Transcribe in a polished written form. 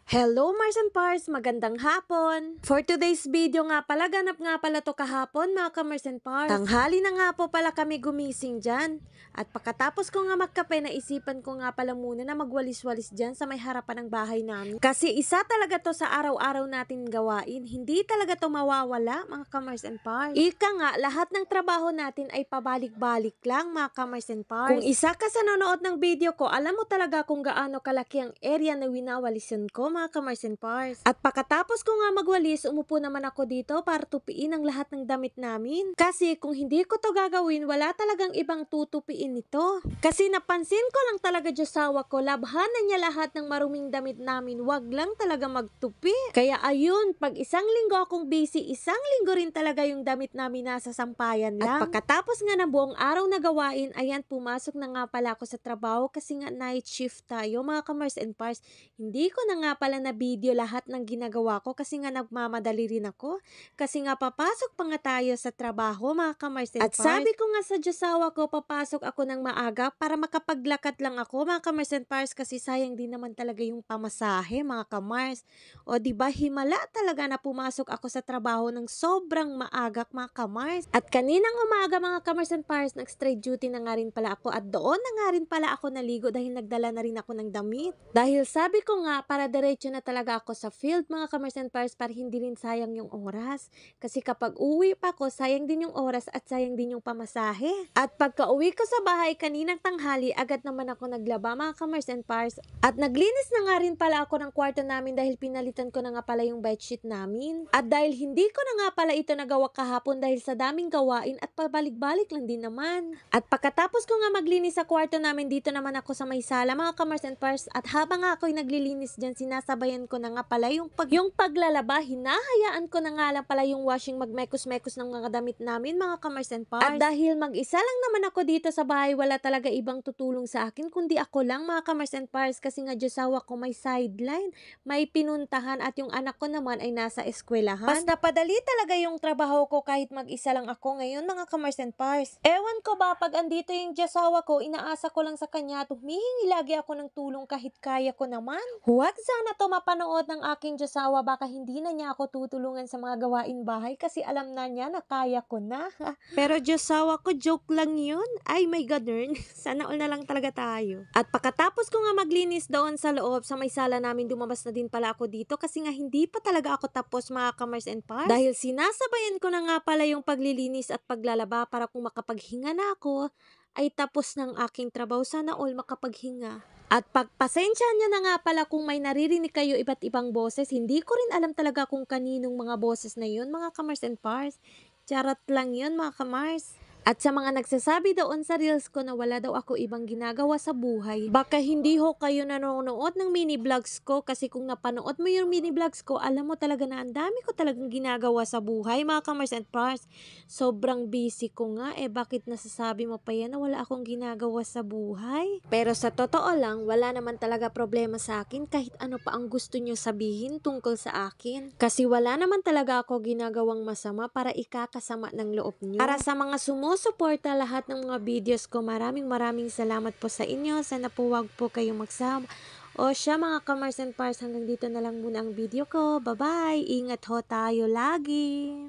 Hello Mars and Pars! Magandang hapon! For today's video nga pala, ganap nga pala to kahapon mga ka-Mars and Pars. Tanghali na nga po pala kami gumising dyan. At pagkatapos ko nga magkape, naisipan ko nga pala muna na magwalis-walis dyan sa may harapan ng bahay namin. Kasi isa talaga to sa araw-araw natin gawain. Hindi talaga to mawawala mga ka-Mars and Pars. Ika nga, lahat ng trabaho natin ay pabalik-balik lang mga ka-Mars and Pars. Kung isa ka sa nanonood ng video ko, alam mo talaga kung gaano kalaki ang area na winawalisan ko mga ka-Mars and Pars. At pagkatapos ko nga magwalis, umupo naman ako dito para tupiin ang lahat ng damit namin. Kasi kung hindi ko to gagawin, wala talagang ibang tutupiin nito. Kasi napansin ko lang talaga Diyosawa ko, labhanan niya lahat ng maruming damit namin, wag lang talaga magtupi. Kaya ayun, pag isang linggo akong busy, isang linggo rin talaga yung damit namin nasa sampayan lang. At pagkatapos nga ng buong araw na gawain, ayan, pumasok na nga pala ako sa trabaho kasi nga night shift tayo mga ka-Mars and Pars. Hindi ko na nga pala na video lahat ng ginagawa ko kasi nga nagmamadali rin ako. Kasi nga papasok pa nga tayo sa trabaho mga ka-Mars and Pars. At sabi ko nga sa Diyosawa ko, papasok ako ng maaga para makapaglakat lang ako mga ka-Mars and Pars kasi sayang din naman talaga yung pamasahe mga ka-Mars. O diba himala talaga na pumasok ako sa trabaho ng sobrang maaga mga ka-Mars. At kaninang umaga mga ka-Mars and Pars, nag-straight duty na nga rin pala ako at doon na nga rin pala ako naligo dahil nagdala na rin ako ng damit. Dahil sabi ko nga para diretso na talaga ako sa field mga ka-Mars and Pars para hindi rin sayang yung oras. Kasi kapag uwi pa ako, sayang din yung oras at sayang din yung pamasahe. At pagka uwi ko sa bahay kaninang tanghali, agad naman ako naglaba mga ka-Mars and Pars. At naglinis na nga rin pala ako ng kwarto namin dahil pinalitan ko na nga pala yung bedsheet namin. At dahil hindi ko na nga pala ito nagawa kahapon dahil sa daming gawain at pabalik-balik lang din naman. At pagkatapos ko nga maglinis sa kwarto namin, dito naman ako sa may sala mga ka-Mars and Pars. At habang nga ako'y naglilinis dyan, sinasabayan ko na nga pala yung paglalaba, hinahayaan ko na nga lang pala yung washing magmekos-mekos ng mga damit namin mga ka-Mars and Pars. At dahil mag-isa lang naman ako dito sa bahay, wala talaga ibang tutulong sa akin kundi ako lang mga ka-Mars and Pars kasi nga Diyosawa ko may sideline, may pinuntahan at yung anak ko naman ay nasa eskwelahan. Mas napadali talaga yung trabaho ko kahit mag-isa lang ako ngayon mga ka-Mars and Pars. Ewan ko ba, pag andito yung Diyosawa ko, inaasa ko lang sa kanya at humihingi lagi ako ng tulong kahit kaya ko naman. Huwag sana to mapanood ng aking Diyosawa, baka hindi na niya ako tutulungan sa mga gawain bahay kasi alam na niya na kaya ko na. Pero Diyosawa ko, joke lang yun. Ay my God, sana all na lang talaga tayo. At pagkatapos ko nga maglinis doon sa loob, sa may sala namin, dumabas na din pala ako dito kasi nga hindi pa talaga ako tapos mga ka-Mars and Pars. Dahil sinasabayan ko na nga pala yung paglilinis at paglalaba para kung makapaghinga na ako, ay tapos ng aking trabaho. Sana all makapaghinga. At pagpasensya niyo na nga pala kung may naririnig kayo iba't ibang boses. Hindi ko rin alam talaga kung kaninong mga boses na yun mga ka-Mars and Pars. Charot lang yun mga ka-Mars. At sa mga nagsasabi doon sa reels ko na wala daw ako ibang ginagawa sa buhay, baka hindi ho kayo nanonood ng mini vlogs ko kasi kung napanood mo yung mini vlogs ko, alam mo talaga na ang dami ko talagang ginagawa sa buhay mga ka-Mars and Pars. Sobrang busy ko nga, bakit nasasabi mo pa yan na wala akong ginagawa sa buhay? Pero sa totoo lang, wala naman talaga problema sa akin kahit ano pa ang gusto nyo sabihin tungkol sa akin. Kasi wala naman talaga ako ginagawang masama para ikakasama ng loob nyo. Para sa mga sumusuporta lahat ng mga videos ko, maraming salamat po sa inyo. Sana po wag po kayong magsama. O siya mga ka-Mars and Pars, hanggang dito na lang muna ang video ko. Bye-bye! Ingat ho tayo lagi!